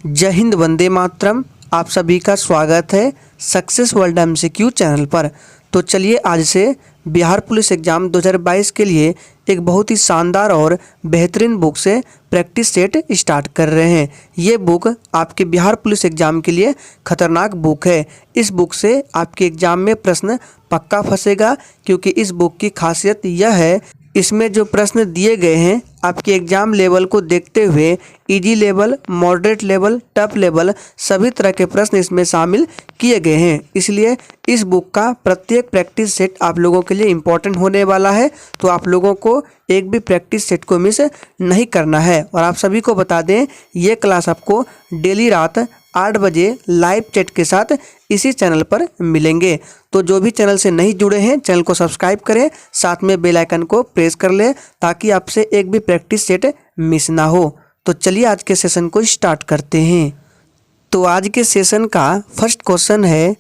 जय हिंद, वंदे मातरम। आप सभी का स्वागत है सक्सेस वर्ल्ड MCQ चैनल पर। तो चलिए आज से बिहार पुलिस एग्ज़ाम 2022 के लिए एक बहुत ही शानदार और बेहतरीन बुक से प्रैक्टिस सेट स्टार्ट कर रहे हैं। ये बुक आपके बिहार पुलिस एग्ज़ाम के लिए खतरनाक बुक है। इस बुक से आपके एग्ज़ाम में प्रश्न पक्का फंसेगा, क्योंकि इस बुक की खासियत यह है, इसमें जो प्रश्न दिए गए हैं आपके एग्ज़ाम लेवल को देखते हुए easy level, moderate level, tough level सभी तरह के प्रश्न इसमें शामिल किए गए हैं। इसलिए इस बुक का प्रत्येक प्रैक्टिस सेट आप लोगों के लिए इम्पोर्टेंट होने वाला है। तो आप लोगों को एक भी प्रैक्टिस सेट को मिस नहीं करना है। और आप सभी को बता दें, ये क्लास आपको डेली रात 8 बजे लाइव चैट के साथ इसी चैनल पर मिलेंगे। तो जो भी चैनल से नहीं जुड़े हैं, चैनल को सब्सक्राइब करें, साथ में बेल आइकन को प्रेस कर लें, ताकि आपसे एक भी प्रैक्टिस सेट मिस ना हो। तो चलिए आज के सेशन को स्टार्ट करते हैं। तो आज के सेशन का फर्स्ट क्वेश्चन है,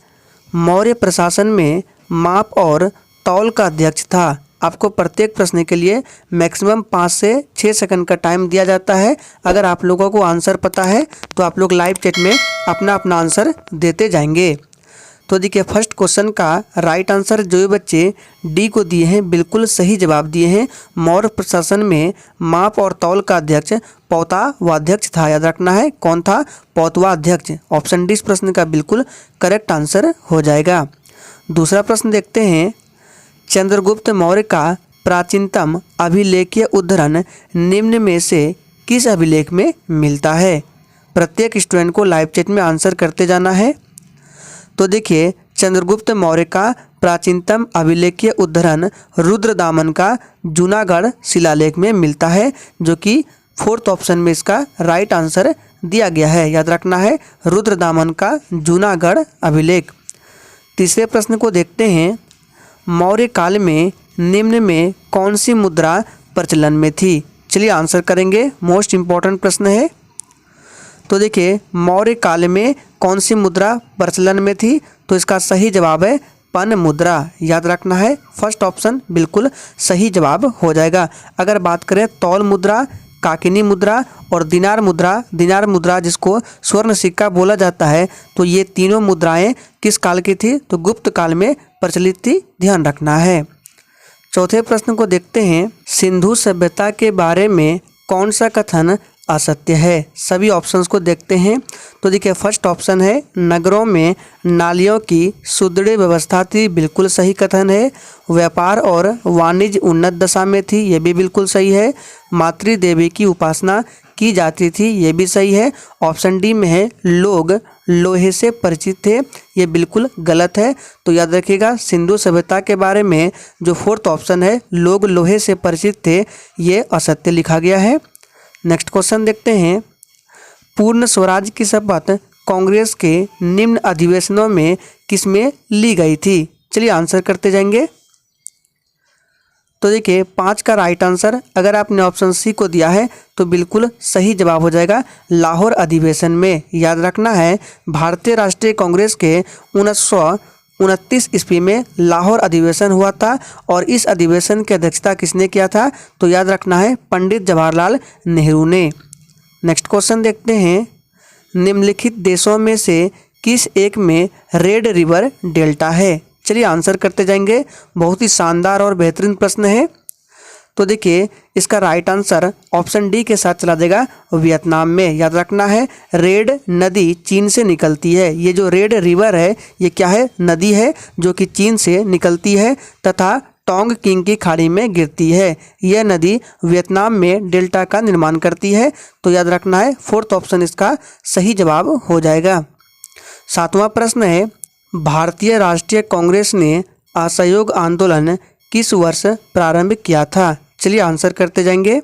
मौर्य प्रशासन में माप और तौल का अध्यक्ष था। आपको प्रत्येक प्रश्न के लिए मैक्सिमम 5 से 6 सेकंड का टाइम दिया जाता है। अगर आप लोगों को आंसर पता है तो आप लोग लाइव चैट में अपना अपना आंसर देते जाएंगे। तो देखिए, फर्स्ट क्वेश्चन का राइट आंसर जो बच्चे डी को दिए हैं, बिल्कुल सही जवाब दिए हैं। मौर्य प्रशासन में माप और तौल का अध्यक्ष पौतवाध्यक्ष था। याद रखना है, कौन था? पौतवाध्यक्ष। ऑप्शन डी इस प्रश्न का बिल्कुल करेक्ट आंसर हो जाएगा। दूसरा प्रश्न देखते हैं, चंद्रगुप्त मौर्य का प्राचीनतम अभिलेखीय उद्धरण निम्न में से किस अभिलेख में मिलता है? प्रत्येक स्टूडेंट को लाइव चैट में आंसर करते जाना है। तो देखिए, चंद्रगुप्त मौर्य का प्राचीनतम अभिलेखीय उद्धरण रुद्रदामन का जूनागढ़ शिलालेख में मिलता है, जो कि 4th ऑप्शन में इसका राइट आंसर दिया गया है। याद रखना है, रुद्रदामन का जूनागढ़ अभिलेख। तीसरे प्रश्न को देखते हैं, मौर्य काल में निम्न में कौन सी मुद्रा प्रचलन में थी? चलिए आंसर करेंगे, मोस्ट इम्पॉर्टेंट प्रश्न है। तो देखिए, मौर्य काल में कौन सी मुद्रा प्रचलन में थी? तो इसका सही जवाब है पन मुद्रा। याद रखना है, फर्स्ट ऑप्शन बिल्कुल सही जवाब हो जाएगा। अगर बात करें तौल मुद्रा, काकिनी मुद्रा और दिनार मुद्रा जिसको स्वर्ण सिक्का बोला जाता है, तो ये तीनों मुद्राएं किस काल की थी? तो गुप्त काल में प्रचलित थी। ध्यान रखना है। चौथे प्रश्न को देखते हैं, सिंधु सभ्यता के बारे में कौन सा कथन असत्य है? सभी ऑप्शंस को देखते हैं। तो देखिए, फर्स्ट ऑप्शन है, नगरों में नालियों की सुदृढ़ व्यवस्था थी। बिल्कुल सही कथन है। व्यापार और वाणिज्य उन्नत दशा में थी। ये भी बिल्कुल सही है। मातृ देवी की उपासना की जाती थी। ये भी सही है। ऑप्शन डी में है, लोग लोहे से परिचित थे। ये बिल्कुल गलत है। तो याद रखिएगा, सिंधु सभ्यता के बारे में जो 4th ऑप्शन है, लोग लोहे से परिचित थे, ये असत्य लिखा गया है। नेक्स्ट क्वेश्चन देखते हैं, पूर्ण स्वराज की शपथ कांग्रेस के निम्न अधिवेशनों में किसमें ली गई थी? चलिए आंसर करते जाएंगे। तो देखिए, 5 का राइट आंसर अगर आपने ऑप्शन सी को दिया है तो बिल्कुल सही जवाब हो जाएगा, लाहौर अधिवेशन में। याद रखना है, भारतीय राष्ट्रीय कांग्रेस के 1929 ईस्वी में लाहौर अधिवेशन हुआ था। और इस अधिवेशन की अध्यक्षता किसने किया था? तो याद रखना है, पंडित जवाहरलाल नेहरू ने। नेक्स्ट क्वेश्चन देखते हैं, निम्नलिखित देशों में से किस एक में रेड रिवर डेल्टा है? चलिए आंसर करते जाएंगे। बहुत ही शानदार और बेहतरीन प्रश्न है। तो देखिए, इसका राइट आंसर ऑप्शन डी के साथ चला जाएगा, वियतनाम में। याद रखना है, रेड नदी चीन से निकलती है। ये जो रेड रिवर है, ये क्या है? नदी है जो कि चीन से निकलती है तथा टोंग किंग की खाड़ी में गिरती है। यह नदी वियतनाम में डेल्टा का निर्माण करती है। तो याद रखना है, 4th ऑप्शन इसका सही जवाब हो जाएगा। 7वां प्रश्न है, भारतीय राष्ट्रीय कांग्रेस ने असहयोग आंदोलन किस वर्ष प्रारंभ किया था? चलिए आंसर करते जाएंगे।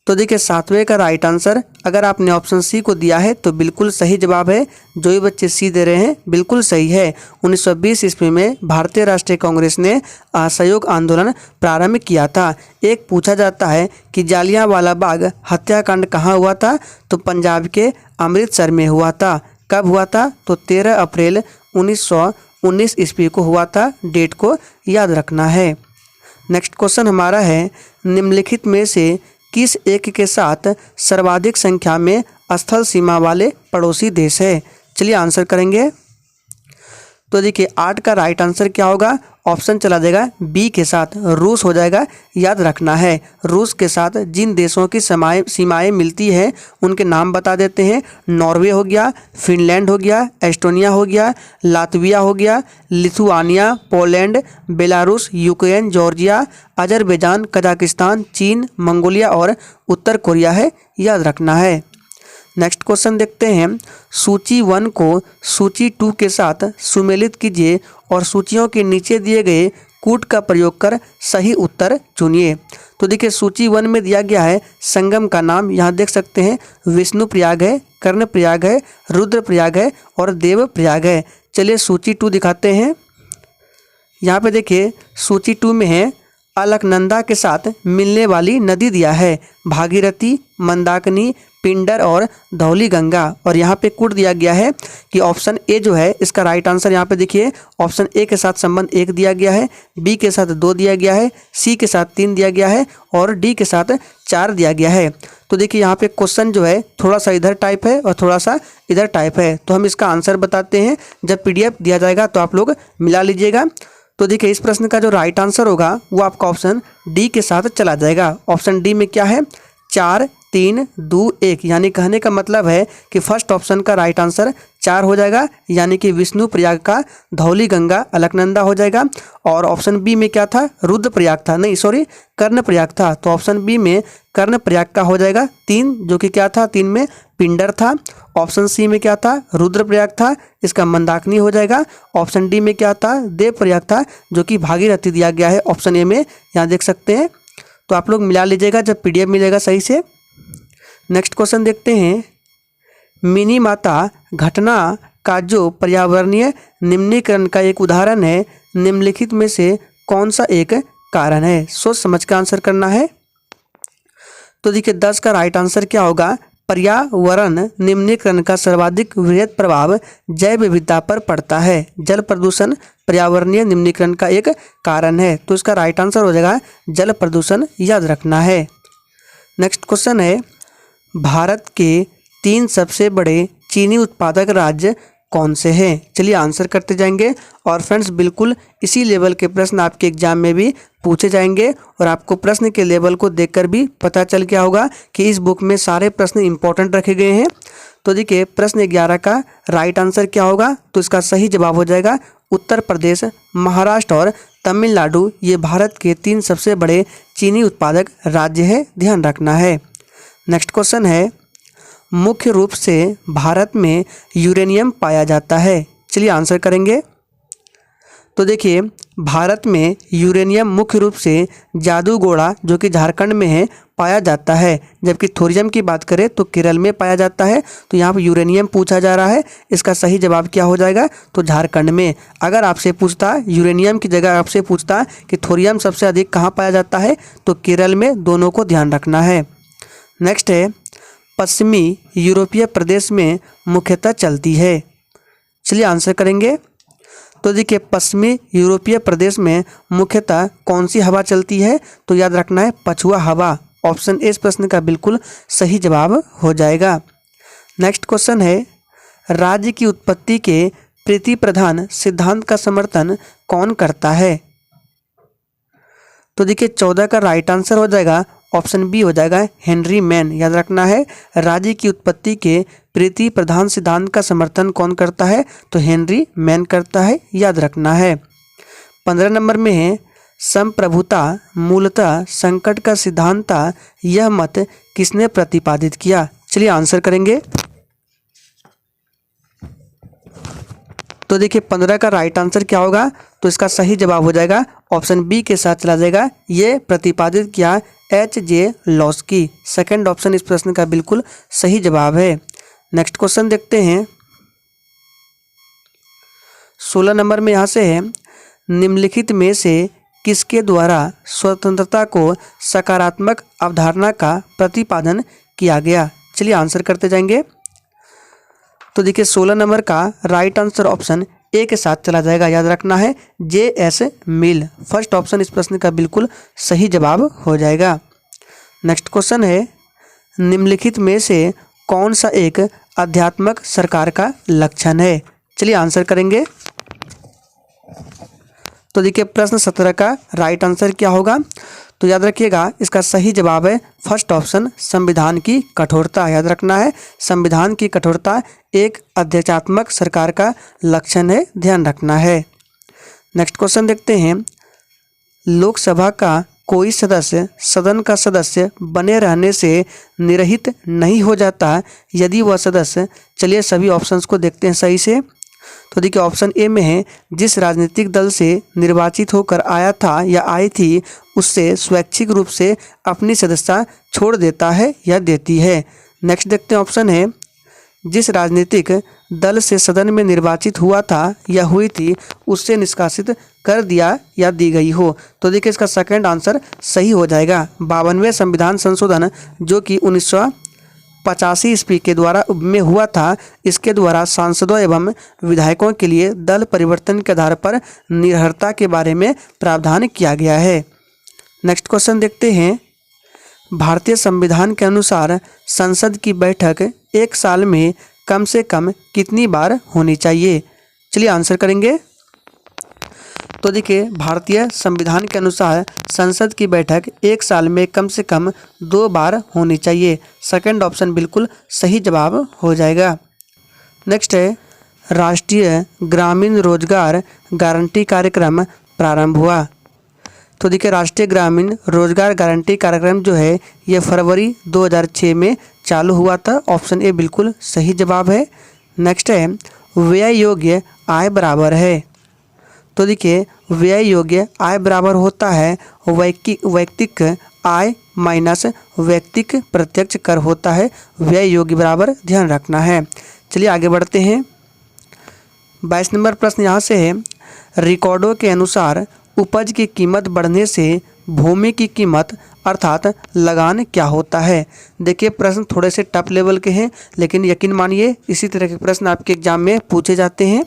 तो देखिए, 7वें का राइट आंसर अगर आपने ऑप्शन सी को दिया है तो बिल्कुल सही जवाब है। जो भी बच्चे सी दे रहे हैं बिल्कुल सही है। 1920 ईस्वी में भारतीय राष्ट्रीय कांग्रेस ने असहयोग आंदोलन प्रारंभ किया था। एक पूछा जाता है कि जालियांवाला बाग हत्याकांड कहाँ हुआ था? तो पंजाब के अमृतसर में हुआ था। कब हुआ था? तो 13 अप्रैल 1919 ईस्वी को हुआ था। डेट को याद रखना है। नेक्स्ट क्वेश्चन हमारा है, निम्नलिखित में से किस एक के साथ सर्वाधिक संख्या में स्थल सीमा वाले पड़ोसी देश है। चलिए आंसर करेंगे। तो देखिए 8 का राइट आंसर क्या होगा, ऑप्शन चला जाएगा बी के साथ, रूस हो जाएगा। याद रखना है, रूस के साथ जिन देशों की सीमाएं मिलती है उनके नाम बता देते हैं। नॉर्वे हो गया, फिनलैंड हो गया, एस्टोनिया हो गया, लातविया हो गया, Lithuania, Poland, Belarus, Ukraine, Georgia, Azerbaijan, Kazakhstan, चीन, मंगोलिया और उत्तर कोरिया है। याद रखना है। नेक्स्ट क्वेश्चन देखते हैं। सूची 1 को सूची 2 के साथ सुमेलित कीजिए और सूचियों के नीचे दिए गए कूट का प्रयोग कर सही उत्तर चुनिए। तो देखिए सूची 1 में दिया गया है संगम का नाम, यहाँ देख सकते हैं विष्णु प्रयाग है, कर्ण प्रयाग है, रुद्र प्रयाग है और देव प्रयाग है। चलिए सूची 2 दिखाते हैं। यहाँ पे देखिए सूची 2 में है अलकनंदा के साथ मिलने वाली नदी दिया है भागीरथी, मंदाकिनी, पिंडर और धौली गंगा। और यहाँ पे कूट दिया गया है कि ऑप्शन ए जो है इसका राइट आंसर यहाँ पे देखिए ऑप्शन ए के साथ संबंध 1 दिया गया है, बी के साथ 2 दिया गया है, सी के साथ 3 दिया गया है और डी के साथ 4 दिया गया है। तो देखिए यहाँ पे क्वेश्चन जो है थोड़ा सा इधर टाइप है और थोड़ा सा इधर टाइप है, तो हम इसका आंसर बताते हैं। जब PDF दिया जाएगा तो आप लोग मिला लीजिएगा। तो देखिए इस प्रश्न का जो राइट आंसर होगा वो आपका ऑप्शन डी के साथ चला जाएगा। ऑप्शन डी में क्या है 4, 3, 2, 1, यानी कहने का मतलब है कि फर्स्ट ऑप्शन का राइट आंसर 4 हो जाएगा, यानी कि विष्णु प्रयाग का धौली गंगा अलकनंदा हो जाएगा। और ऑप्शन बी में क्या था, रुद्र प्रयाग था, नहीं सॉरी कर्ण प्रयाग था। तो ऑप्शन बी में कर्ण प्रयाग का हो जाएगा 3, जो कि क्या था 3 में पिंडर था। ऑप्शन सी में क्या था, रुद्र प्रयाग था, इसका मंदाकिनी हो जाएगा। ऑप्शन डी में क्या था, देव प्रयाग था, जो कि भागीरथी दिया गया है ऑप्शन ए में, यहाँ देख सकते हैं। तो आप लोग मिला लीजिएगा जब PDF मिलेगा सही से। नेक्स्ट क्वेश्चन देखते हैं। मिनी माता घटना का जो पर्यावरणीय निम्नीकरण का एक उदाहरण है, निम्नलिखित में से कौन सा एक कारण है? सोच समझ कर आंसर करना है। तो देखिए 10 का राइट आंसर क्या होगा, पर्यावरण निम्नीकरण का सर्वाधिक वृहद प्रभाव जैव विविधता पर पड़ता है। जल प्रदूषण पर्यावरणीय निम्नीकरण का एक कारण है, तो इसका राइट आंसर हो जाएगा जल प्रदूषण। याद रखना है। नेक्स्ट क्वेश्चन है, भारत के 3 सबसे बड़े चीनी उत्पादक राज्य कौन से हैं? चलिए आंसर करते जाएंगे। और फ्रेंड्स बिल्कुल इसी लेवल के प्रश्न आपके एग्जाम में भी पूछे जाएंगे और आपको प्रश्न के लेवल को देखकर भी पता चल गया होगा कि इस बुक में सारे प्रश्न इंपॉर्टेंट रखे गए हैं। तो देखिए प्रश्न 11 का राइट आंसर क्या होगा, तो इसका सही जवाब हो जाएगा उत्तर प्रदेश, महाराष्ट्र और तमिलनाडु। ये भारत के 3 सबसे बड़े चीनी उत्पादक राज्य है, ध्यान रखना है। नेक्स्ट क्वेश्चन है, मुख्य रूप से भारत में यूरेनियम पाया जाता है। चलिए आंसर करेंगे। तो देखिए भारत में यूरेनियम मुख्य रूप से जादूगोड़ा जो कि झारखंड में है पाया जाता है, जबकि थोरियम की बात करें तो केरल में पाया जाता है। तो यहाँ पर यूरेनियम पूछा जा रहा है, इसका सही जवाब क्या हो जाएगा, तो झारखंड में। अगर आपसे पूछता यूरेनियम की जगह आपसे पूछता कि थोरियम सबसे अधिक कहाँ पाया जाता है, तो केरल में, दोनों को ध्यान रखना है। नेक्स्ट है, पश्चिमी यूरोपीय प्रदेश में मुख्यतः चलती है। चलिए आंसर करेंगे। तो देखिए पश्चिमी यूरोपीय प्रदेश में मुख्यतः कौन सी हवा चलती है, तो याद रखना है पछुआ हवा। ऑप्शन ए इस प्रश्न का बिल्कुल सही जवाब हो जाएगा। नेक्स्ट क्वेश्चन है, राज्य की उत्पत्ति के प्रीति प्रधान सिद्धांत का समर्थन कौन करता है? तो देखिए 14 का राइट आंसर हो जाएगा ऑप्शन बी हो जाएगा हेनरी मैन। याद रखना है राज्य की उत्पत्ति के प्रीति प्रधान सिद्धांत का समर्थन कौन करता है, तो हेनरी मैन करता है। याद रखना है। 15 नंबर में है, संप्रभुता मूलतः संकट का सिद्धांत था, यह मत किसने प्रतिपादित किया? चलिए आंसर करेंगे। तो देखिए 15 का राइट आंसर क्या होगा, तो इसका सही जवाब हो जाएगा ऑप्शन बी के साथ चला जाएगा, ये प्रतिपादित किया H.J. लॉस्की। सेकंड ऑप्शन इस प्रश्न का बिल्कुल सही जवाब है। नेक्स्ट क्वेश्चन देखते हैं। 16 नंबर में यहाँ से है, निम्नलिखित में से किसके द्वारा स्वतंत्रता को सकारात्मक अवधारणा का प्रतिपादन किया गया? चलिए आंसर करते जाएंगे। तो देखिए 16 नंबर का राइट आंसर ऑप्शन ए के साथ चला जाएगा। याद रखना है J.S. मिल। फर्स्ट ऑप्शन इस प्रश्न का बिल्कुल सही जवाब हो जाएगा। नेक्स्ट क्वेश्चन है, निम्नलिखित में से कौन सा एक आध्यात्मक सरकार का लक्षण है? चलिए आंसर करेंगे। तो देखिए प्रश्न 17 का राइट आंसर क्या होगा? तो याद रखिएगा इसका सही जवाब है फर्स्ट ऑप्शन, संविधान की कठोरता। याद रखना है, संविधान की कठोरता एक आध्यात्मक सरकार का लक्षण है, ध्यान रखना है। नेक्स्ट क्वेश्चन देखते हैं। लोकसभा का कोई सदस्य सदन का सदस्य बने रहने से निरहित नहीं हो जाता यदि वह सदस्य, चलिए सभी ऑप्शंस को देखते हैं सही से। तो देखिए ऑप्शन ए में है जिस राजनीतिक दल से निर्वाचित होकर आया था या आई थी उससे स्वैच्छिक रूप से अपनी सदस्यता छोड़ देता है या देती है। नेक्स्ट देखते हैं ऑप्शन है जिस राजनीतिक दल से सदन में निर्वाचित हुआ था या हुई थी उससे निष्कासित कर दिया या दी गई हो। तो देखिए इसका सेकंड आंसर सही हो जाएगा। 52वें संविधान संशोधन जो कि 1985 ईस्वी के द्वारा में हुआ था, इसके द्वारा सांसदों एवं विधायकों के लिए दल परिवर्तन के आधार पर निर्भरता के बारे में प्रावधान किया गया है। नेक्स्ट क्वेश्चन देखते हैं। भारतीय संविधान के अनुसार संसद की बैठक एक साल में कम से कम कितनी बार होनी चाहिए? चलिए आंसर करेंगे। तो देखिए भारतीय संविधान के अनुसार संसद की बैठक एक साल में कम से कम 2 बार होनी चाहिए। सेकंड ऑप्शन बिल्कुल सही जवाब हो जाएगा। नेक्स्ट है राष्ट्रीय ग्रामीण रोजगार गारंटी कार्यक्रम प्रारंभ हुआ। तो देखिए राष्ट्रीय ग्रामीण रोजगार गारंटी कार्यक्रम जो है ये फरवरी 2006 में चालू हुआ था। ऑप्शन ए बिल्कुल सही जवाब है। नेक्स्ट है व्यय योग्य आय बराबर है। तो देखिए व्यय योग्य आय बराबर होता है वैयक्तिक आय माइनस वैयक्तिक प्रत्यक्ष कर होता है व्यय योग्य बराबर, ध्यान रखना है। चलिए आगे बढ़ते हैं। 22 नंबर प्रश्न यहाँ से है रिकॉर्डों के अनुसार उपज की कीमत बढ़ने से भूमि की कीमत अर्थात लगान क्या होता है? देखिए प्रश्न थोड़े से टफ लेवल के हैं लेकिन यकीन मानिए इसी तरह के प्रश्न आपके एग्जाम में पूछे जाते हैं।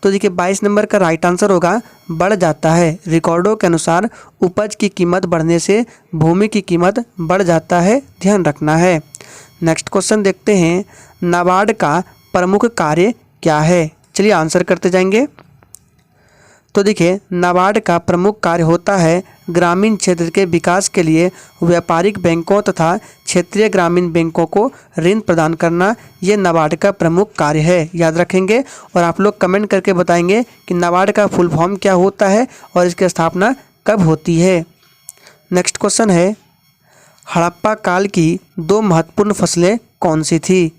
तो देखिए 22 नंबर का राइट आंसर होगा बढ़ जाता है। रिकॉर्डों के अनुसार उपज की कीमत बढ़ने से भूमि की कीमत बढ़ जाता है, ध्यान रखना है। नेक्स्ट क्वेश्चन देखते हैं। नाबार्ड का प्रमुख कार्य क्या है? चलिए आंसर करते जाएंगे। तो देखिए नाबार्ड का प्रमुख कार्य होता है ग्रामीण क्षेत्र के विकास के लिए व्यापारिक बैंकों तथा क्षेत्रीय ग्रामीण बैंकों को ऋण प्रदान करना, ये नाबार्ड का प्रमुख कार्य है। याद रखेंगे और आप लोग कमेंट करके बताएंगे कि नाबार्ड का फुल फॉर्म क्या होता है और इसकी स्थापना कब होती है। नेक्स्ट क्वेश्चन है हड़प्पा काल की 2 महत्वपूर्ण फसलें कौन सी थी?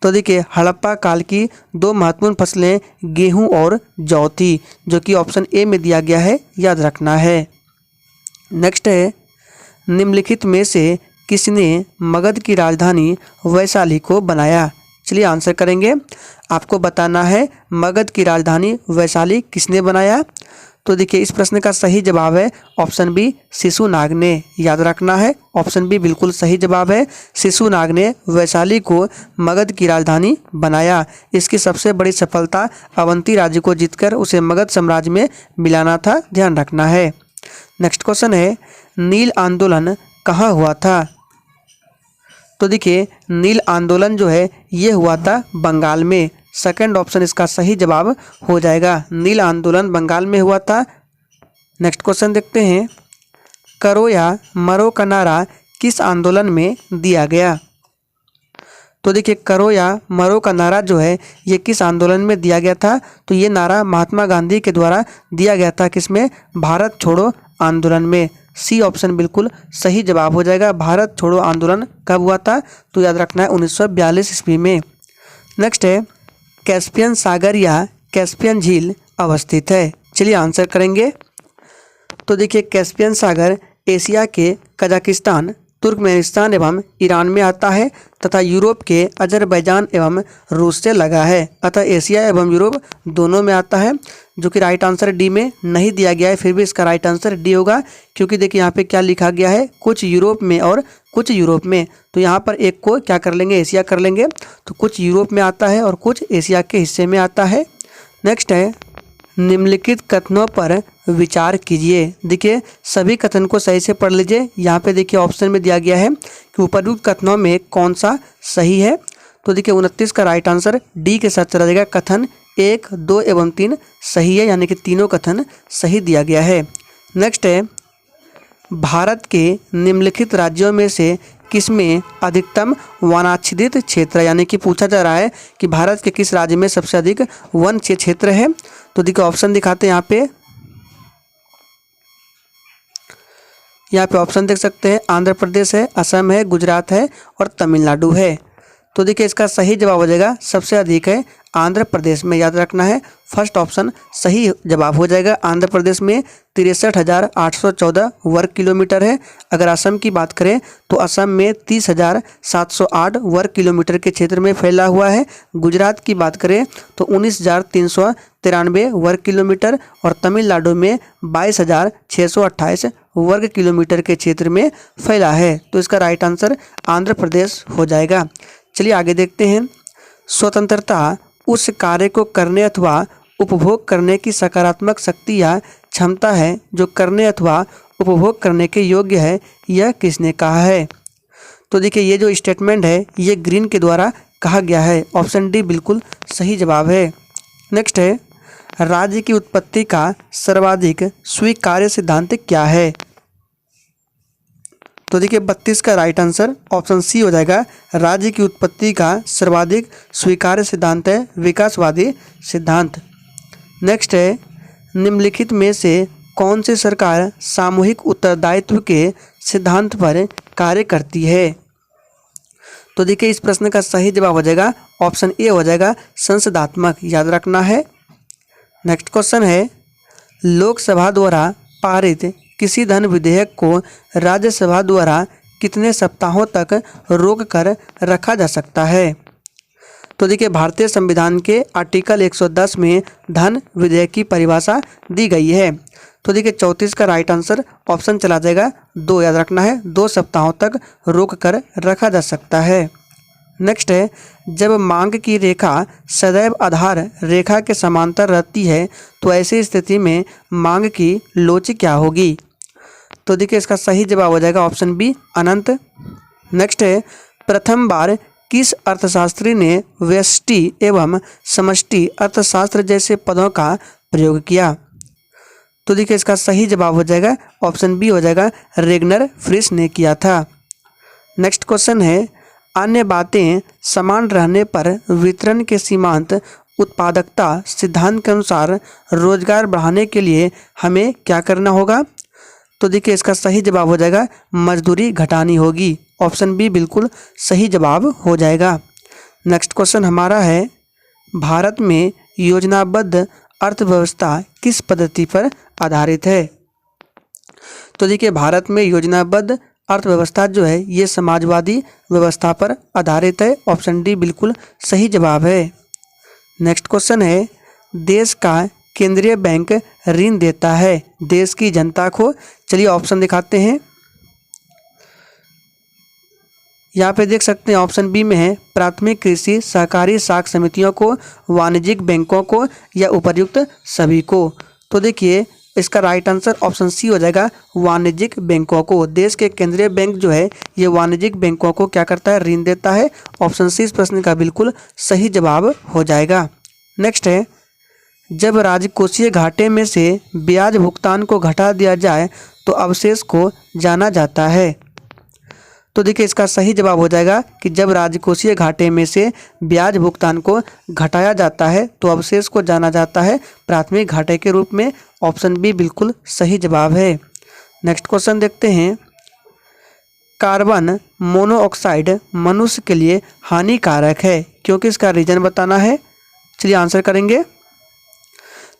तो देखिए हड़प्पा काल की 2 महत्वपूर्ण फसलें गेहूं और जौ थी, जो कि ऑप्शन ए में दिया गया है, याद रखना है। नेक्स्ट है निम्नलिखित में से किसने मगध की राजधानी वैशाली को बनाया? चलिए आंसर करेंगे। आपको बताना है मगध की राजधानी वैशाली किसने बनाया। तो देखिए इस प्रश्न का सही जवाब है ऑप्शन बी शिशुनाग ने। याद रखना है ऑप्शन बी बिल्कुल सही जवाब है। शिशुनाग ने वैशाली को मगध की राजधानी बनाया। इसकी सबसे बड़ी सफलता अवंती राज्य को जीतकर उसे मगध साम्राज्य में मिलाना था, ध्यान रखना है। नेक्स्ट क्वेश्चन है नील आंदोलन कहाँ हुआ था? तो देखिए नील आंदोलन जो है ये हुआ था बंगाल में। सेकंड ऑप्शन इसका सही जवाब हो जाएगा। नील आंदोलन बंगाल में हुआ था। नेक्स्ट क्वेश्चन देखते हैं करो या मरो का नारा किस आंदोलन में दिया गया? तो देखिए करो या मरो का नारा जो है ये किस आंदोलन में दिया गया था? तो ये नारा महात्मा गांधी के द्वारा दिया गया था, किसमें? भारत छोड़ो आंदोलन में। सी ऑप्शन बिल्कुल सही जवाब हो जाएगा। भारत छोड़ो आंदोलन कब हुआ था? तो याद रखना है 1942 ईस्वी में। नेक्स्ट है कैस्पियन सागर या कैस्पियन झील अवस्थित है? चलिए आंसर करेंगे। तो देखिए कैस्पियन सागर एशिया के कजाकिस्तान, तुर्कमेनिस्तान एवं ईरान में आता है तथा यूरोप के अजरबैजान एवं रूस से लगा है। अतः एशिया एवं यूरोप दोनों में आता है, जो कि राइट आंसर डी में नहीं दिया गया है। फिर भी इसका राइट आंसर डी होगा, क्योंकि देखिए यहाँ पे क्या लिखा गया है, कुछ यूरोप में और कुछ यूरोप में। तो यहाँ पर एक को क्या कर लेंगे, एशिया कर लेंगे। तो कुछ यूरोप में आता है और कुछ एशिया के हिस्से में आता है। नेक्स्ट है निम्नलिखित कथनों पर विचार कीजिए। देखिए सभी कथन को सही से पढ़ लीजिए। यहाँ पे देखिए ऑप्शन में दिया गया है कि उपयुक्त कथनों में कौन सा सही है। तो देखिए 29 का राइट आंसर डी के साथ चला जाएगा। कथन 1, 2 एवं 3 सही है, यानी कि तीनों कथन सही दिया गया है। नेक्स्ट है, भारत के निम्नलिखित राज्यों में से किसमें अधिकतम वनाच्छादित क्षेत्र है, यानी कि पूछा जा रहा है कि भारत के किस राज्य में सबसे अधिक वन क्षेत्र है। तो देखिए ऑप्शन दिखाते हैं यहाँ पे ऑप्शन देख सकते हैं। आंध्र प्रदेश है, असम है, गुजरात है और तमिलनाडु है। तो देखिए इसका सही जवाब हो जाएगा सबसे अधिक है आंध्र प्रदेश में, याद रखना है। फर्स्ट ऑप्शन सही जवाब हो जाएगा। आंध्र प्रदेश में 63,814 वर्ग किलोमीटर है। अगर असम की बात करें तो असम में 30,708 वर्ग किलोमीटर के क्षेत्र में फैला हुआ है। गुजरात की बात करें तो 19,393 वर्ग किलोमीटर और तमिलनाडु में 22,628 वर्ग किलोमीटर के क्षेत्र में फैला है। तो इसका राइट आंसर आंध्र प्रदेश हो जाएगा। चलिए आगे देखते हैं। स्वतंत्रता उस कार्य को करने अथवा उपभोग करने की सकारात्मक शक्ति या क्षमता है जो करने अथवा उपभोग करने के योग्य है। यह किसने कहा है? तो देखिए ये जो स्टेटमेंट है ये ग्रीन के द्वारा कहा गया है। ऑप्शन डी बिल्कुल सही जवाब है। नेक्स्ट है, राज्य की उत्पत्ति का सर्वाधिक स्वीकार्य सिद्धांत क्या है? तो देखिए 32 का राइट आंसर ऑप्शन सी हो जाएगा। राज्य की उत्पत्ति का सर्वाधिक स्वीकार्य सिद्धांत है विकासवादी सिद्धांत। नेक्स्ट है, निम्नलिखित में से कौन सी सरकार सामूहिक उत्तरदायित्व के सिद्धांत पर कार्य करती है? तो देखिए इस प्रश्न का सही जवाब हो जाएगा ऑप्शन ए हो जाएगा संसदात्मक, याद रखना है। नेक्स्ट क्वेश्चन है, लोकसभा द्वारा पारित किसी धन विधेयक को राज्यसभा द्वारा कितने सप्ताहों तक रोक कर रखा जा सकता है? तो देखिए भारतीय संविधान के आर्टिकल 110 में धन विधेयक की परिभाषा दी गई है। तो देखिए 34 का राइट आंसर ऑप्शन चला जाएगा 2, याद रखना है। 2 सप्ताहों तक रोक कर रखा जा सकता है। नेक्स्ट है, जब मांग की रेखा सदैव आधार रेखा के समांतर रहती है तो ऐसी स्थिति में मांग की लोच क्या होगी? तो देखिए इसका सही जवाब हो जाएगा ऑप्शन बी अनंत। नेक्स्ट है, प्रथम बार किस अर्थशास्त्री ने व्यष्टि एवं समष्टि अर्थशास्त्र जैसे पदों का प्रयोग किया? तो देखिए इसका सही जवाब हो जाएगा ऑप्शन बी हो जाएगा रेगनर फ्रिश ने किया था। नेक्स्ट क्वेश्चन है, अन्य बातें समान रहने पर वितरण के सीमांत उत्पादकता सिद्धांत के अनुसार रोजगार बढ़ाने के लिए हमें क्या करना होगा? तो देखिए इसका सही जवाब हो जाएगा मजदूरी घटानी होगी। ऑप्शन बी बिल्कुल सही जवाब हो जाएगा। नेक्स्ट क्वेश्चन हमारा है, भारत में योजनाबद्ध अर्थव्यवस्था किस पद्धति पर आधारित है? तो देखिए भारत में योजनाबद्ध अर्थव्यवस्था जो है ये समाजवादी व्यवस्था पर आधारित है। ऑप्शन डी बिल्कुल सही जवाब है। नेक्स्ट क्वेश्चन है, देश का केंद्रीय बैंक ऋण देता है देश की जनता को। चलिए ऑप्शन दिखाते हैं। यहाँ पे देख सकते हैं ऑप्शन बी में है प्राथमिक कृषि सहकारी साख समितियों को, वाणिज्यिक बैंकों को या उपर्युक्त सभी को। तो देखिए इसका राइट आंसर ऑप्शन सी हो जाएगा वाणिज्यिक बैंकों को। देश के केंद्रीय बैंक जो है ये वाणिज्यिक बैंकों को क्या करता है? ऋण देता है। ऑप्शन सी इस प्रश्न का बिल्कुल सही जवाब हो जाएगा। नेक्स्ट है, जब राजकोषीय घाटे में से ब्याज भुगतान को घटा दिया जाए तो अवशेष को जाना जाता है। तो देखिए इसका सही जवाब हो जाएगा कि जब राजकोषीय घाटे में से ब्याज भुगतान को घटाया जाता है तो अवशेष को जाना जाता है प्राथमिक घाटे के रूप में। ऑप्शन बी बिल्कुल सही जवाब है। नेक्स्ट क्वेश्चन देखते हैं, कार्बन मोनोऑक्साइड मनुष्य के लिए हानिकारक है क्योंकि इसका रीजन बताना है। चलिए आंसर करेंगे।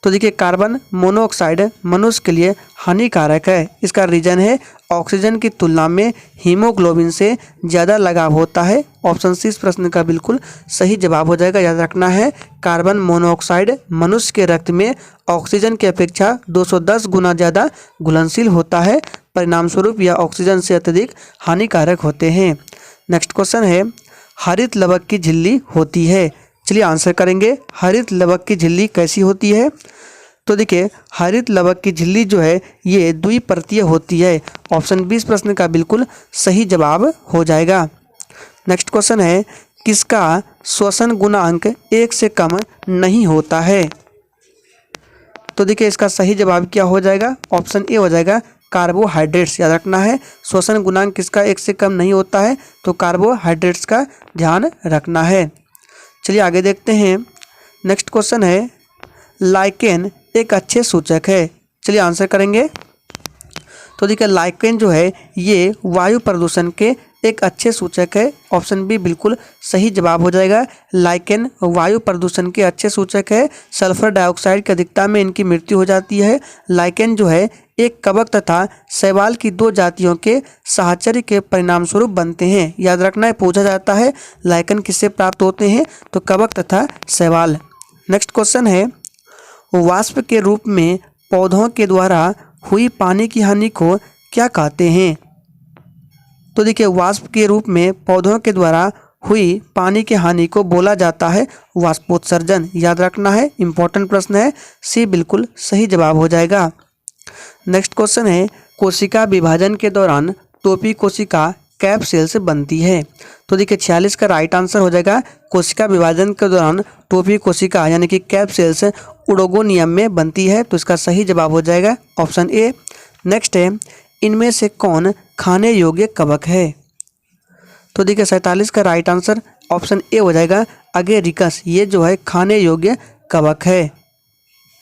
तो देखिए कार्बन मोनोऑक्साइड मनुष्य के लिए हानिकारक है। इसका रीजन है ऑक्सीजन की तुलना में हीमोग्लोबिन से ज़्यादा लगाव होता है। ऑप्शन सी इस प्रश्न का बिल्कुल सही जवाब हो जाएगा। याद रखना है कार्बन मोनोऑक्साइड मनुष्य के रक्त में ऑक्सीजन की अपेक्षा 210 गुना ज़्यादा घुलनशील होता है। परिणाम स्वरूप यह ऑक्सीजन से अत्यधिक हानिकारक होते हैं। नेक्स्ट क्वेश्चन है, हरित लवक की झिल्ली होती है। चलिए आंसर करेंगे। हरित लवक की झिल्ली कैसी होती है? तो देखिए हरित लवक की झिल्ली जो है ये द्विपर्तीय होती है। ऑप्शन 20 प्रश्न का बिल्कुल सही जवाब हो जाएगा। नेक्स्ट क्वेश्चन है, किसका श्वसन गुणांक 1 से कम नहीं होता है? तो देखिए इसका सही जवाब क्या हो जाएगा? ऑप्शन ए हो जाएगा कार्बोहाइड्रेट्स। याद रखना है श्वसन गुणांक किसका 1 से कम नहीं होता है, तो कार्बोहाइड्रेट्स का ध्यान रखना है। चलिए आगे देखते हैं। नेक्स्ट क्वेश्चन है, लाइकेन एक अच्छे सूचक है। चलिए आंसर करेंगे। तो देखिए लाइकेन जो है ये वायु प्रदूषण के एक अच्छे सूचक है। ऑप्शन बी बिल्कुल सही जवाब हो जाएगा। लाइकेन वायु प्रदूषण के अच्छे सूचक है। सल्फर डाइऑक्साइड की अधिकता में इनकी मृत्यु हो जाती है। लाइकेन जो है एक कवक तथा शैवाल की 2 जातियों के साहचर्य के परिणाम स्वरूप बनते हैं। याद रखना है, पूछा जाता है लाइकेन किससे प्राप्त होते हैं, तो कवक तथा शैवाल। नेक्स्ट क्वेश्चन है, वाष्प के रूप में पौधों के द्वारा हुई पानी की हानि को क्या कहते हैं? तो देखिए वाष्प के रूप में पौधों के द्वारा हुई पानी की हानि को बोला जाता है वाष्पोत्सर्जन। याद रखना है, इंपॉर्टेंट प्रश्न है, सी बिल्कुल सही जवाब हो जाएगा। नेक्स्ट क्वेश्चन है, कोशिका विभाजन के दौरान टोपी कोशिका कैप सेल से बनती है। तो देखिए 46 का राइट आंसर हो जाएगा। कोशिका विभाजन के दौरान टोपी कोशिका यानी कि कैप सेल्स उडोगोनियम में बनती है, तो इसका सही जवाब हो जाएगा ऑप्शन ए। नेक्स्ट है, इनमें से कौन खाने योग्य कवक है? तो देखिए 47 का राइट आंसर ऑप्शन ए हो जाएगा अगेरिकस। ये जो है खाने योग्य कवक है।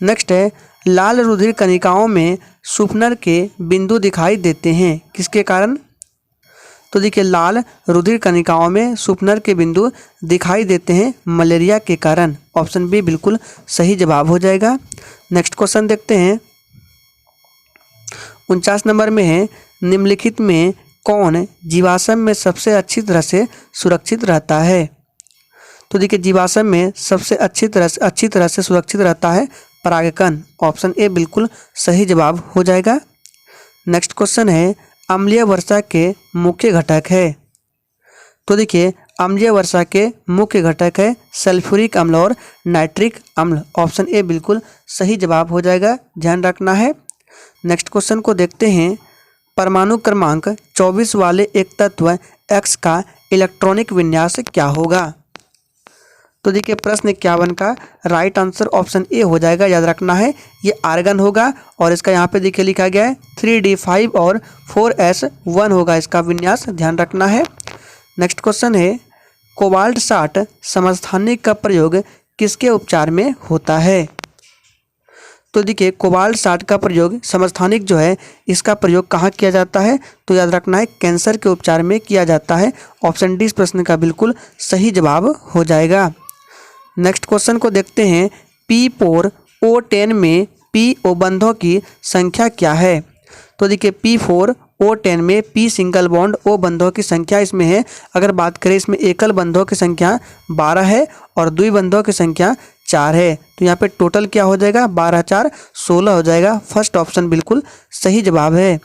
नेक्स्ट है, लाल रुधिर कणिकाओं में सुपनर के बिंदु दिखाई देते हैं, किसके कारण? तो देखिए लाल रुधिर कणिकाओं में सुपनर के बिंदु दिखाई देते हैं मलेरिया के कारण। ऑप्शन बी बिल्कुल सही जवाब हो जाएगा। नेक्स्ट क्वेश्चन देखते हैं। 49 नंबर में है, निम्नलिखित में कौन जीवाश्म में सबसे अच्छी तरह से सुरक्षित रहता है? तो देखिए जीवाश्म में सबसे अच्छी तरह से सुरक्षित रहता है परागकण। ऑप्शन ए बिल्कुल सही जवाब हो जाएगा। नेक्स्ट क्वेश्चन है, अम्लीय वर्षा के मुख्य घटक है। तो देखिए अम्लीय वर्षा के मुख्य घटक है सल्फ्यूरिक अम्ल और नाइट्रिक अम्ल। ऑप्शन ए बिल्कुल सही जवाब हो जाएगा, ध्यान रखना है। नेक्स्ट क्वेश्चन को देखते हैं। परमाणु क्रमांक 24 वाले एक तत्व X का इलेक्ट्रॉनिक विन्यास क्या होगा? तो देखिए प्रश्न 51 का राइट आंसर ऑप्शन ए हो जाएगा। याद रखना है ये आर्गन होगा और इसका यहाँ पे देखिए लिखा गया है 3d5 और 4s1 होगा इसका विन्यास, ध्यान रखना है। नेक्स्ट क्वेश्चन है, कोबाल्ट 60 समस्थानिक का प्रयोग किसके उपचार में होता है? तो देखिए कोबाल्ट 60 का प्रयोग समस्थानिक जो है इसका प्रयोग कहाँ किया जाता है? तो याद रखना है कैंसर के उपचार में किया जाता है। ऑप्शन डी इस प्रश्न का बिल्कुल सही जवाब हो जाएगा। नेक्स्ट क्वेश्चन को देखते हैं। P4O10 में PO बंधों की संख्या क्या है? तो देखिए P4O10 में P सिंगल बॉन्ड O बंधों की संख्या इसमें है। अगर बात करें इसमें एकल बंधों की संख्या 12 है और द्विबंधों की संख्या 4 है। तो यहाँ पे टोटल क्या हो जाएगा? 12 4 16 हो जाएगा। फर्स्ट ऑप्शन बिल्कुल सही जवाब है।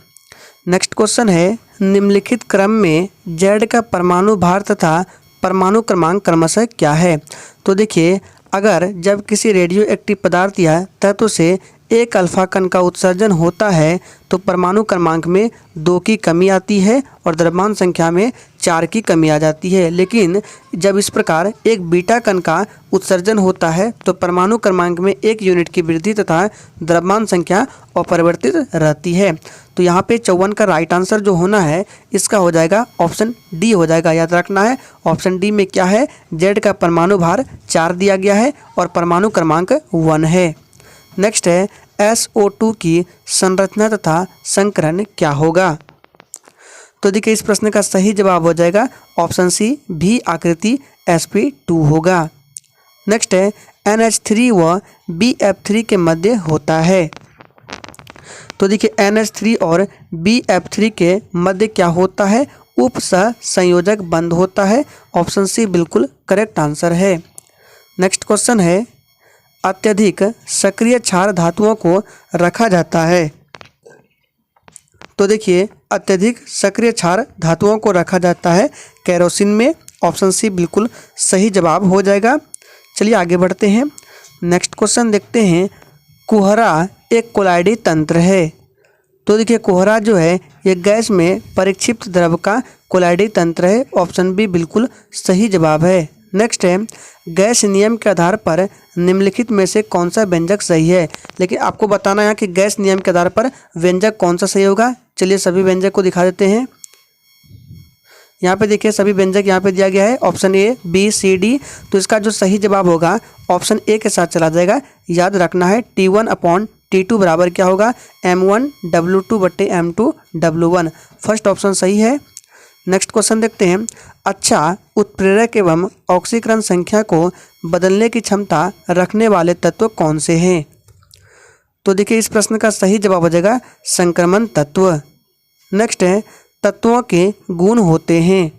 नेक्स्ट क्वेश्चन है, निम्नलिखित क्रम में Z का परमाणु भार तथा परमाणु क्रमांक क्रमशः क्या है? तो देखिए अगर जब किसी रेडियो एक्टिव पदार्थ या तत्व से एक अल्फा कण का उत्सर्जन होता है तो परमाणु क्रमांक में 2 की कमी आती है और द्रव्यमान संख्या में 4 की कमी आ जाती है। लेकिन जब इस प्रकार एक बीटा कण का उत्सर्जन होता है तो परमाणु क्रमांक में 1 यूनिट की वृद्धि तथा द्रव्यमान संख्या अपरिवर्तित रहती है। तो यहाँ पे 54 का राइट आंसर जो होना है इसका हो जाएगा ऑप्शन डी हो जाएगा। याद रखना है ऑप्शन डी में क्या है? Z का परमाणु भार 4 दिया गया है और परमाणु क्रमांक 1 है। नेक्स्ट है, SO2 की संरचना तथा संकरण क्या होगा? तो देखिए इस प्रश्न का सही जवाब हो जाएगा ऑप्शन सी भी आकृति sp2 होगा। नेक्स्ट है, NH3 व BF3 के मध्य होता है। तो देखिए NH3 और BF3 के मध्य क्या होता है? उपसह संयोजक बंध होता है। ऑप्शन सी बिल्कुल करेक्ट आंसर है। नेक्स्ट क्वेश्चन है, अत्यधिक सक्रिय क्षार धातुओं को रखा जाता है। तो देखिए अत्यधिक सक्रिय क्षार धातुओं को रखा जाता है केरोसिन में। ऑप्शन सी बिल्कुल सही जवाब हो जाएगा। चलिए आगे बढ़ते हैं। नेक्स्ट क्वेश्चन देखते हैं। कुहरा एक कोलाइडी तंत्र है। तो देखिए कोहरा जो है ये गैस में परिक्षिप्त द्रव का कोलाइडी तंत्र है। ऑप्शन बी बिल्कुल सही जवाब है। नेक्स्ट है, गैस नियम के आधार पर निम्नलिखित में से कौन सा व्यंजक सही है। लेकिन आपको बताना है कि गैस नियम के आधार पर व्यंजक कौन सा सही होगा। चलिए सभी व्यंजक को दिखा देते हैं। यहाँ पे देखिए सभी व्यंजक यहाँ पे दिया गया है, option A, B, C, D. तो इसका जो सही जवाब होगा ऑप्शन ए के साथ चला जाएगा। याद रखना है T1/T2 बराबर क्या होगा, M1W2/M2W1। फर्स्ट ऑप्शन सही है। नेक्स्ट क्वेश्चन देखते हैं, अच्छा उत्प्रेरक एवं ऑक्सीकरण संख्या को बदलने की क्षमता रखने वाले तत्व कौन से हैं। तो देखिए इस प्रश्न का सही जवाब हो जाएगा संक्रमण तत्व। नेक्स्ट है, तत्वों के गुण होते हैं।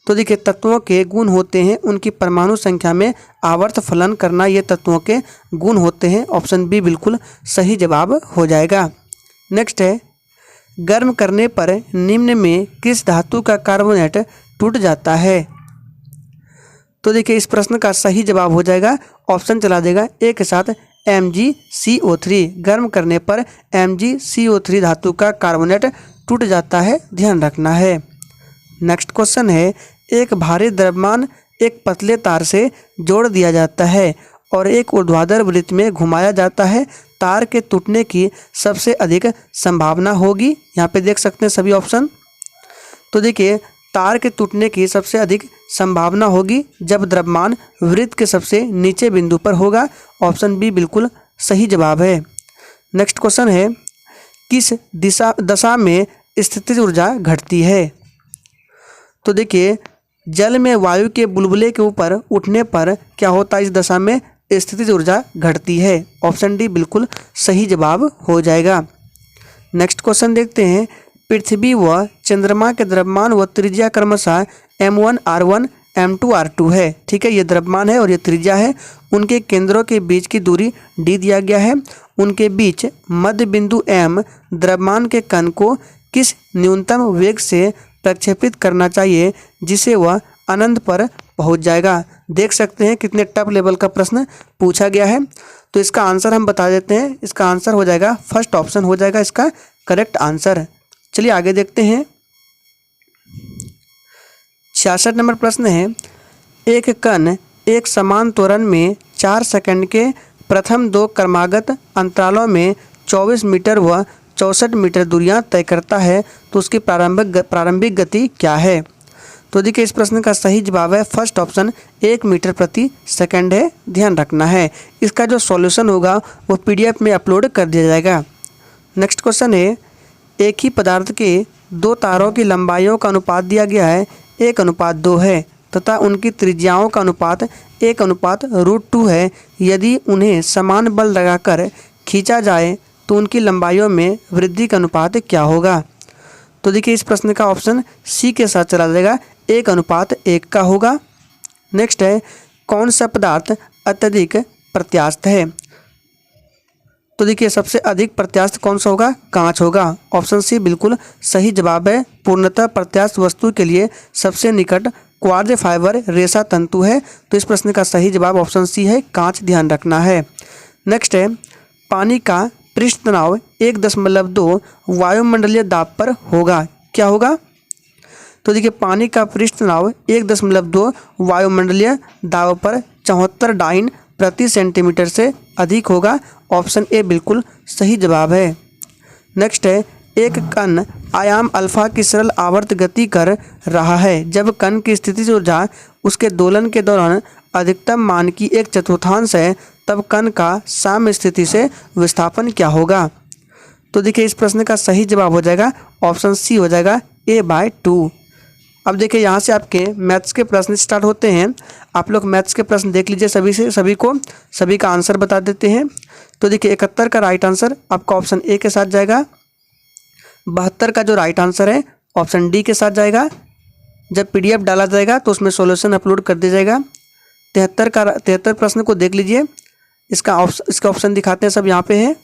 तो देखिए तत्वों के गुण होते हैं उनकी परमाणु संख्या में आवर्त फलन करना, ये तत्वों के गुण होते हैं। ऑप्शन बी बिल्कुल सही जवाब हो जाएगा। नेक्स्ट है, गर्म करने पर निम्न में किस धातु का कार्बोनेट टूट जाता है। तो देखिए इस प्रश्न का सही जवाब हो जाएगा, ऑप्शन चला देगा ए के साथ, MgCO3। गर्म करने पर MgCO3 धातु का कार्बोनेट टूट जाता है, ध्यान रखना है। नेक्स्ट क्वेश्चन है, एक भारी द्रव्यमान एक पतले तार से जोड़ दिया जाता है और एक ऊर्ध्वाधर वृत्त में घुमाया जाता है। तार के टूटने की सबसे अधिक संभावना होगी। यहाँ पे देख सकते हैं सभी ऑप्शन। तो देखिए तार के टूटने की सबसे अधिक संभावना होगी जब द्रव्यमान वृत्त के सबसे नीचे बिंदु पर होगा। ऑप्शन बी बिल्कुल सही जवाब है। नेक्स्ट क्वेश्चन है, किस दशा में स्थितिज ऊर्जा घटती है। तो देखिए जल में वायु के बुलबुले के ऊपर उठने पर क्या होता है, इस दशा में स्थितिज ऊर्जा घटती है। ऑप्शन डी बिल्कुल सही जवाब हो जाएगा। नेक्स्ट क्वेश्चन देखते हैं, पृथ्वी व चंद्रमा के द्रव्यमान व त्रिज्या क्रमशः M1r1 M2r2 है। ठीक है, ये द्रव्यमान है और ये त्रिज्या है। उनके केंद्रों के बीच की दूरी d दिया गया है। उनके बीच मध्य बिंदु M द्रव्यमान के कण को किस न्यूनतम वेग से प्रक्षेपित करना चाहिए जिसे वह अनंत पर पहुंच जाएगा। देख सकते हैं कितने टफ लेवल का प्रश्न पूछा गया है। तो इसका आंसर हम बता देते हैं, इसका आंसर हो जाएगा फर्स्ट ऑप्शन हो जाएगा इसका करेक्ट आंसर। चलिए आगे देखते हैं। 66 नंबर प्रश्न है, एक कण एक समान त्वरण में 4 सेकंड के प्रथम 2 क्रमागत अंतरालों में 24 मीटर व 64 मीटर दूरियां तय करता है तो उसकी प्रारंभिक गति क्या है। तो देखिए इस प्रश्न का सही जवाब है फर्स्ट ऑप्शन 1 मीटर प्रति सेकंड है, ध्यान रखना है। इसका जो सॉल्यूशन होगा वो PDF में अपलोड कर दिया जाएगा। नेक्स्ट क्वेश्चन है, एक ही पदार्थ के 2 तारों की लंबाइयों का अनुपात दिया गया है 1:2 है तथा उनकी त्रिज्याओं का अनुपात 1:√2 है। यदि उन्हें समान बल लगाकर खींचा जाए तो उनकी लंबाइयों में वृद्धि का अनुपात क्या होगा। तो देखिए इस प्रश्न का ऑप्शन सी के साथ चला जाएगा, 1:1 का होगा। नेक्स्ट है, कौन सा पदार्थ अत्यधिक प्रत्यास्थ है। तो देखिए सबसे अधिक प्रत्यास्थ कौन सा होगा, कांच होगा। ऑप्शन सी बिल्कुल सही जवाब है। पूर्णतः प्रत्यास्थ वस्तु के लिए सबसे निकट क्वार्ज फाइबर रेशा तंतु है। तो इस प्रश्न का सही जवाब ऑप्शन सी है, कांच, ध्यान रखना है। नेक्स्ट है, पानी का पृष्ठ तनाव 1.2 वायुमंडलीय दाब पर होगा, क्या होगा। तो देखिए पानी का पृष्ठ तनाव 1.2 वायुमंडलीय दाब पर 74 डाइन प्रति सेंटीमीटर से अधिक होगा। ऑप्शन ए बिल्कुल सही जवाब है। नेक्स्ट है, एक कण आयाम अल्फा की सरल आवर्त गति कर रहा है जब कण की स्थितिज ऊर्जा उसके दोलन के दौरान अधिकतम मान की 1/4 है, तब कण का साम्य स्थिति से विस्थापन क्या होगा। तो देखिए इस प्रश्न का सही जवाब हो जाएगा ऑप्शन सी हो जाएगा, A/2। अब देखिए यहाँ से आपके मैथ्स के प्रश्न स्टार्ट होते हैं। आप लोग मैथ्स के प्रश्न देख लीजिए, सभी का आंसर बता देते हैं। तो देखिए 71 का राइट आंसर आपका ऑप्शन ए के साथ जाएगा। 72 का जो राइट आंसर है ऑप्शन डी के साथ जाएगा। जब PDF डाला जाएगा तो उसमें सॉल्यूशन अपलोड कर दिया जाएगा। 73 प्रश्न को देख लीजिए, इसका ऑप्शन दिखाते हैं, सब यहाँ पे है।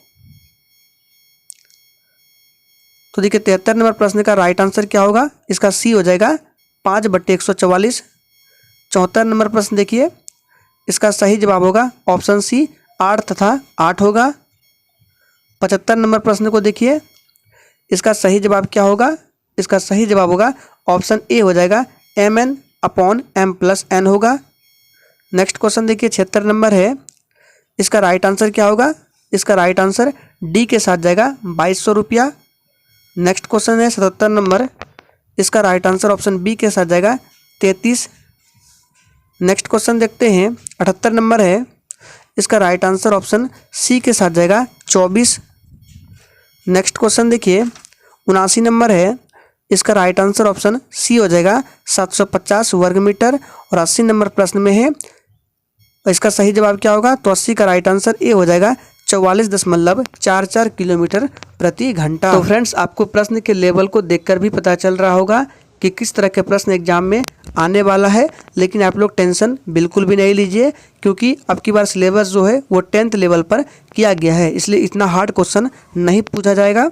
तो देखिए 73 नंबर प्रश्न का राइट आंसर क्या होगा, इसका सी हो जाएगा 5/144। 74 नंबर प्रश्न देखिए, इसका सही जवाब होगा ऑप्शन सी 8 तथा 8 होगा। 75 नंबर प्रश्न को देखिए, इसका सही जवाब क्या होगा? इसका सही जवाब होगा ऑप्शन ए हो जाएगा mn/m+n होगा। नेक्स्ट क्वेश्चन देखिए 76 नंबर है, इसका राइट आंसर क्या होगा? इसका राइट आंसर डी के साथ जाएगा 2200 रुपया। नेक्स्ट क्वेश्चन है 77 नंबर, इसका राइट आंसर ऑप्शन बी के साथ जाएगा 33। नेक्स्ट क्वेश्चन देखते हैं 78 नंबर है, इसका राइट आंसर ऑप्शन सी के साथ जाएगा 24। नेक्स्ट क्वेश्चन देखिए 79 नंबर है, इसका राइट आंसर ऑप्शन सी हो जाएगा 750 वर्ग मीटर। और 80 नंबर प्रश्न में है, इसका सही जवाब क्या होगा? तो 80 का राइट आंसर ए हो जाएगा 44.44 किलोमीटर प्रति घंटा। तो फ्रेंड्स, आपको प्रश्न के लेवल को देखकर भी पता चल रहा होगा कि किस तरह के प्रश्न एग्जाम में आने वाला है। लेकिन आप लोग टेंशन बिल्कुल भी नहीं लीजिए, क्योंकि अब की बार सिलेबस जो है वो 10th लेवल पर किया गया है, इसलिए इतना हार्ड क्वेश्चन नहीं पूछा जाएगा।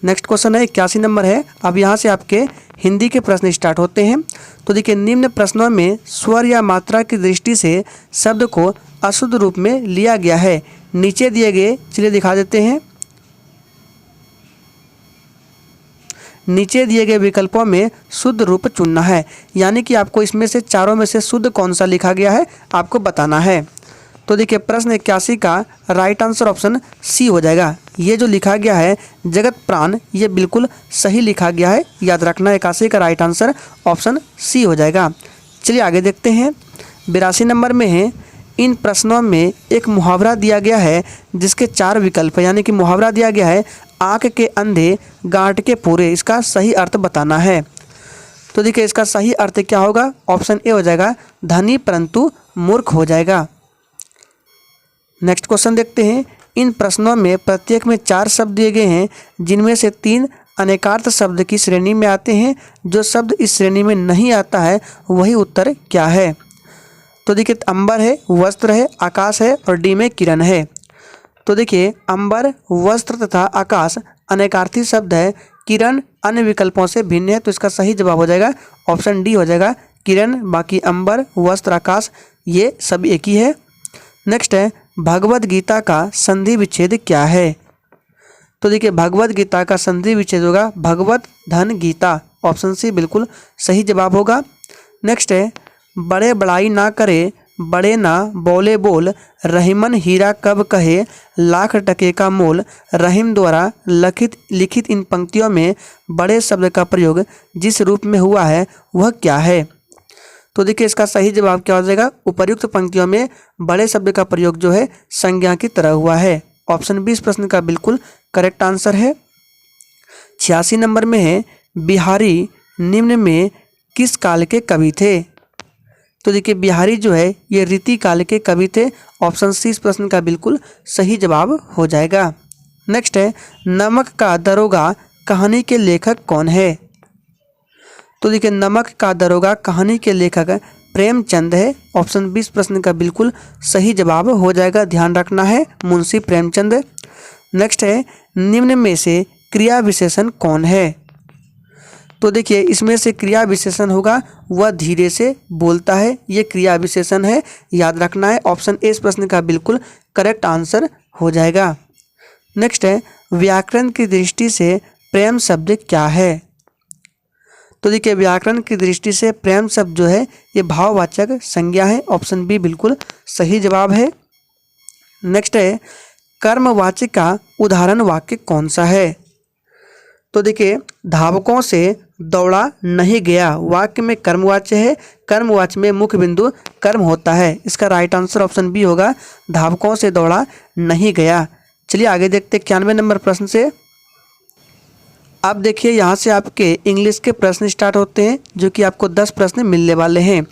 नेक्स्ट क्वेश्चन है 81 नंबर है। अब यहाँ से आपके हिंदी के प्रश्न स्टार्ट होते हैं। तो देखिए, निम्न प्रश्नों में स्वर या मात्रा की दृष्टि से शब्द को अशुद्ध रूप में लिया गया है। नीचे दिए गए, चलिए दिखा देते हैं, नीचे दिए गए विकल्पों में शुद्ध रूप चुनना है। यानी कि आपको इसमें से चारों में से शुद्ध कौन सा लिखा गया है आपको बताना है। तो देखिए, प्रश्न 81 का राइट आंसर ऑप्शन सी हो जाएगा। ये जो लिखा गया है जगत प्राण, ये बिल्कुल सही लिखा गया है, याद रखना। 81 का राइट आंसर ऑप्शन सी हो जाएगा। चलिए आगे देखते हैं। 82 नंबर में है, इन प्रश्नों में एक मुहावरा दिया गया है जिसके 4 विकल्प है। यानी कि मुहावरा दिया गया है, आँख के अंधे गांठ के पूरे। इसका सही अर्थ बताना है। तो देखिए, इसका सही अर्थ क्या होगा? ऑप्शन ए हो जाएगा धनी परंतु मूर्ख हो जाएगा। नेक्स्ट क्वेश्चन देखते हैं। इन प्रश्नों में प्रत्येक में 4 शब्द दिए गए हैं, जिनमें से 3 अनेकार्थ शब्द की श्रेणी में आते हैं। जो शब्द इस श्रेणी में नहीं आता है वही उत्तर क्या है? तो देखिए, अंबर है, वस्त्र है, आकाश है और डी में किरण है। तो देखिए, अंबर, वस्त्र तथा आकाश अनेकार्थी शब्द है। किरण अन्य विकल्पों से भिन्न है, तो इसका सही जवाब हो जाएगा ऑप्शन डी हो जाएगा किरण। बाकी अंबर, वस्त्र, आकाश ये सब एक ही है। नेक्स्ट है, भगवद गीता का संधि विच्छेद क्या है? तो देखिए, भगवद गीता का संधि विच्छेद होगा भगवत धन गीता। ऑप्शन सी बिल्कुल सही जवाब होगा। नेक्स्ट है, बड़े बड़ाई ना करे, बड़े ना बोले बोल, रहीमन हीरा कब कहे, लाख टके का मोल। रहीम द्वारा लिखित इन पंक्तियों में बड़े शब्द का प्रयोग जिस रूप में हुआ है वह क्या है? तो देखिए, इसका सही जवाब क्या हो जाएगा? उपर्युक्त पंक्तियों में बड़े शब्द का प्रयोग जो है संज्ञा की तरह हुआ है। ऑप्शन बी इस प्रश्न का बिल्कुल करेक्ट आंसर है। 86 नंबर में है, बिहारी निम्न में किस काल के कवि थे? तो देखिए, बिहारी जो है ये रीति काल के कवि थे। ऑप्शन सी इस प्रश्न का बिल्कुल सही जवाब हो जाएगा। नेक्स्ट है, नमक का दरोगा कहानी के लेखक कौन है? तो देखिए, नमक का दरोगा कहानी के लेखक प्रेमचंद है। ऑप्शन बी इस प्रश्न का बिल्कुल सही जवाब हो जाएगा, ध्यान रखना है, मुंशी प्रेमचंद। नेक्स्ट है, निम्न में से क्रिया विशेषण कौन है? तो देखिए, इसमें से क्रिया विशेषण होगा वह धीरे से बोलता है, ये क्रिया विशेषण है, याद रखना है। ऑप्शन ए इस प्रश्न का बिल्कुल करेक्ट आंसर हो जाएगा। नेक्स्ट है, व्याकरण की दृष्टि से प्रेम शब्द क्या है? तो देखिए, व्याकरण की दृष्टि से प्रेम शब्द जो है ये भाववाचक संज्ञा है। ऑप्शन बी बिल्कुल सही जवाब है। नेक्स्ट है, कर्मवाचक का उदाहरण वाक्य कौन सा है? तो देखिए, धावकों से दौड़ा नहीं गया, वाक्य में कर्मवाच्य है। कर्मवाच्य में मुख्य बिंदु कर्म होता है। इसका राइट आंसर ऑप्शन बी होगा धावकों से दौड़ा नहीं गया। चलिए आगे देखते 91 नंबर प्रश्न से। अब देखिए, यहाँ से आपके इंग्लिश के प्रश्न स्टार्ट होते हैं, जो कि आपको 10 प्रश्न मिलने वाले हैं।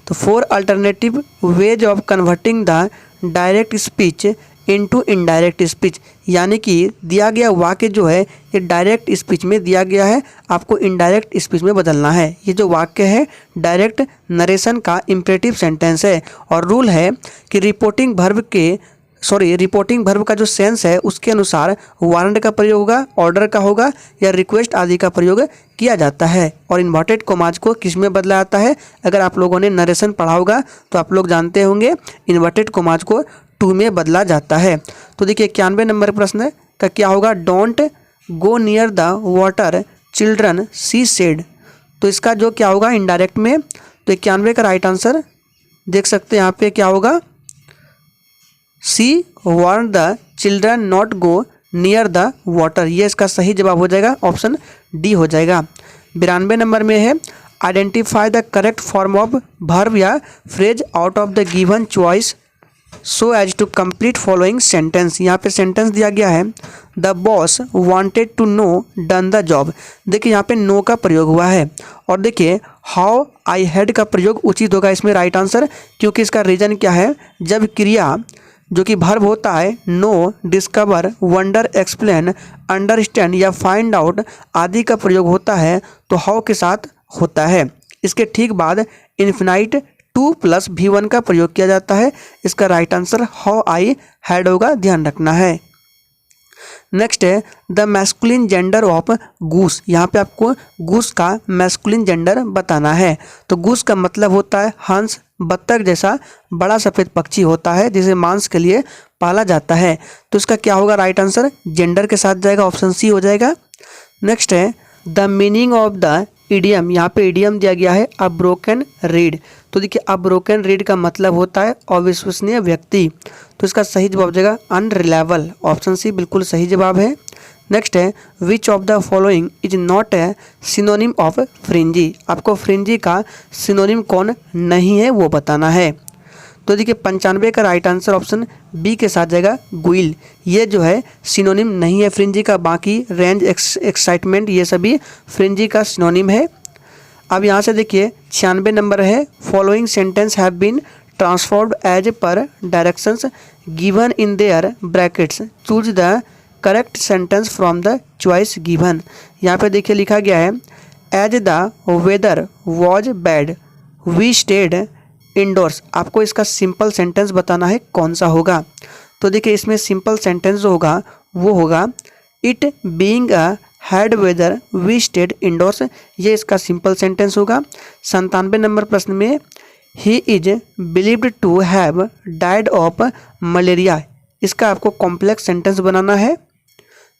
तो 4 alternative ways of converting the direct speech into indirect speech. यानी कि दिया गया वाक्य जो है ये डायरेक्ट स्पीच में दिया गया है, आपको इनडायरेक्ट स्पीच में बदलना है। ये जो वाक्य है डायरेक्ट नरेशन का इम्परेटिव सेंटेंस है, और रूल है कि रिपोर्टिंग वर्ब का जो सेंस है उसके अनुसार वारंट का प्रयोग होगा, ऑर्डर का होगा या रिक्वेस्ट आदि का प्रयोग किया जाता है। और इन्वर्टेड कॉमाज को किस में बदला जाता है? अगर आप लोगों ने नरेशन पढ़ा होगा तो आप लोग जानते होंगे इन्वर्टेड कॉमाज को टू में बदला जाता है। तो देखिए 91 नंबर प्रश्न का क्या होगा, don't go near the water children she said. तो इसका जो क्या होगा इनडायरेक्ट में, तो 91 का राइट आंसर देख सकते हैं यहाँ पे क्या होगा, see warn the children not go near the water. ये इसका सही जवाब हो जाएगा, ऑप्शन डी हो जाएगा। 92 नंबर में है identify the correct form of verb या phrase out of the given choice so as to complete following sentence. यहाँ पे सेंटेंस दिया गया है the boss wanted to know done the job. देखिए यहाँ पे नो का प्रयोग हुआ है और देखिए हाउ आई हैड का प्रयोग उचित होगा इसमें राइट आंसर, क्योंकि इसका रीजन क्या है, जब क्रिया जो कि वर्ब होता है know, discover, wonder, explain, understand या फाइंड आउट आदि का प्रयोग होता है तो हाउ के साथ होता है। इसके ठीक बाद इन्फिनाइट 2 + V1 का प्रयोग किया जाता है। इसका right answer how I had होगा, ध्यान रखना है। नेक्स्ट है the masculine gender of goose. यहाँ पे आपको गूस का मैस्कुलिन जेंडर बताना है। तो गूस का मतलब होता है हंस, बत्तख जैसा बड़ा सफ़ेद पक्षी होता है जिसे मांस के लिए पाला जाता है। तो इसका क्या होगा राइट आंसर, जेंडर के साथ जाएगा, ऑप्शन सी हो जाएगा। नेक्स्ट है the meaning of the idiom. यहाँ पे इडियम दिया गया है अ ब्रोकन रीड। तो देखिए अ ब्रोकन रीड का मतलब होता है अविश्वसनीय व्यक्ति। तो इसका सही जवाब हो जाएगा अनरिलायबल, ऑप्शन सी बिल्कुल सही जवाब है। नेक्स्ट है which of the following is not a synonym of fringy. आपको फ्रिंजी का सिनोनिम कौन नहीं है वो बताना है। तो देखिए 95 का राइट आंसर ऑप्शन बी के साथ जाएगा गुइल। ये जो है सिनोनिम नहीं है फ्रिंजी का, बाकी रेंज, एक्साइटमेंट ये सभी फ्रिंजी का सिनोनिम है। अब यहाँ से देखिए 96 नंबर है following sentence have been transformed as per directions given in their brackets choose the correct sentence from the choice given. यहाँ पे देखिए लिखा गया है as the weather was bad we stayed indoors. आपको इसका सिंपल सेंटेंस बताना है कौन सा होगा। तो देखिए इसमें सिंपल सेंटेंस जो होगा वो होगा it being a had weather we stayed indoors. ये इसका सिंपल सेंटेंस होगा। 97 नंबर प्रश्न में he is believed to have died of malaria. इसका आपको कॉम्प्लेक्स सेंटेंस बनाना है।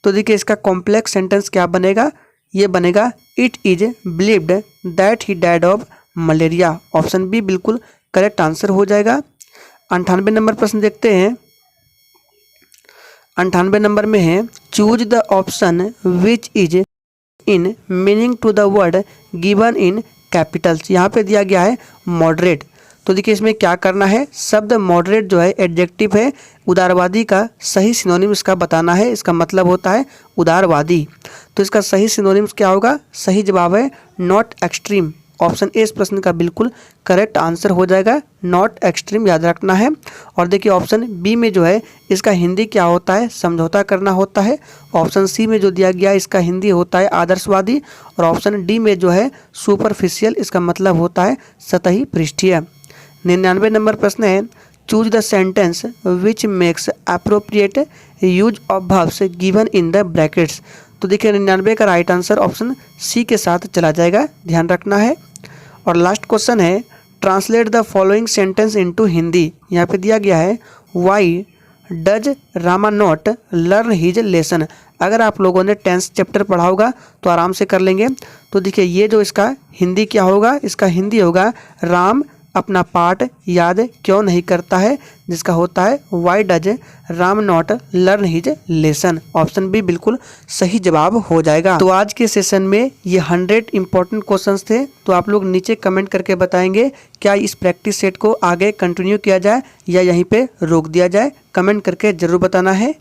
तो देखिए इसका कॉम्प्लेक्स सेंटेंस क्या बनेगा, ये बनेगा it is believed that he died of malaria. Option B बिल्कुल करेक्ट आंसर हो जाएगा। 98 नंबर प्रश्न देखते हैं। 98 नंबर में है choose the option which is in meaning to the word given in capitals. यहाँ पे दिया गया है मॉडरेट। तो देखिए इसमें क्या करना है, शब्द मॉडरेट जो है एडजेक्टिव है, उदारवादी का सही सिनोनिम इसका बताना है। इसका मतलब होता है उदारवादी। तो इसका सही सिनोनिम क्या होगा, सही जवाब है नॉट एक्सट्रीम। ऑप्शन ए इस प्रश्न का बिल्कुल करेक्ट आंसर हो जाएगा, नॉट एक्सट्रीम याद रखना है। और देखिए ऑप्शन बी में जो है इसका हिंदी क्या होता है, समझौता करना होता है। ऑप्शन सी में जो दिया गया इसका हिंदी होता है आदर्शवादी। और ऑप्शन डी में जो है सुपरफिशियल, इसका मतलब होता है सतही पृष्ठीय। 99 नंबर प्रश्न है choose the sentence which makes appropriate use of verbs given in the brackets. तो देखिए 99 का राइट आंसर ऑप्शन सी के साथ चला जाएगा, ध्यान रखना है। और लास्ट क्वेश्चन है translate the following sentence into Hindi. यहाँ पे दिया गया है why does Rama not learn his lesson. अगर आप लोगों ने 10th चैप्टर पढ़ा होगा तो आराम से कर लेंगे। तो देखिए ये जो इसका हिंदी क्या होगा, इसका हिंदी होगा राम अपना पाठ याद क्यों नहीं करता है, जिसका होता है why does Ram not learn his lesson. Option B बिल्कुल सही जवाब हो जाएगा। तो आज के सेशन में ये 100 इंपॉर्टेंट क्वेश्चंस थे। तो आप लोग नीचे कमेंट करके बताएंगे क्या इस प्रैक्टिस सेट को आगे कंटिन्यू किया जाए या यहीं पे रोक दिया जाए, कमेंट करके जरूर बताना है।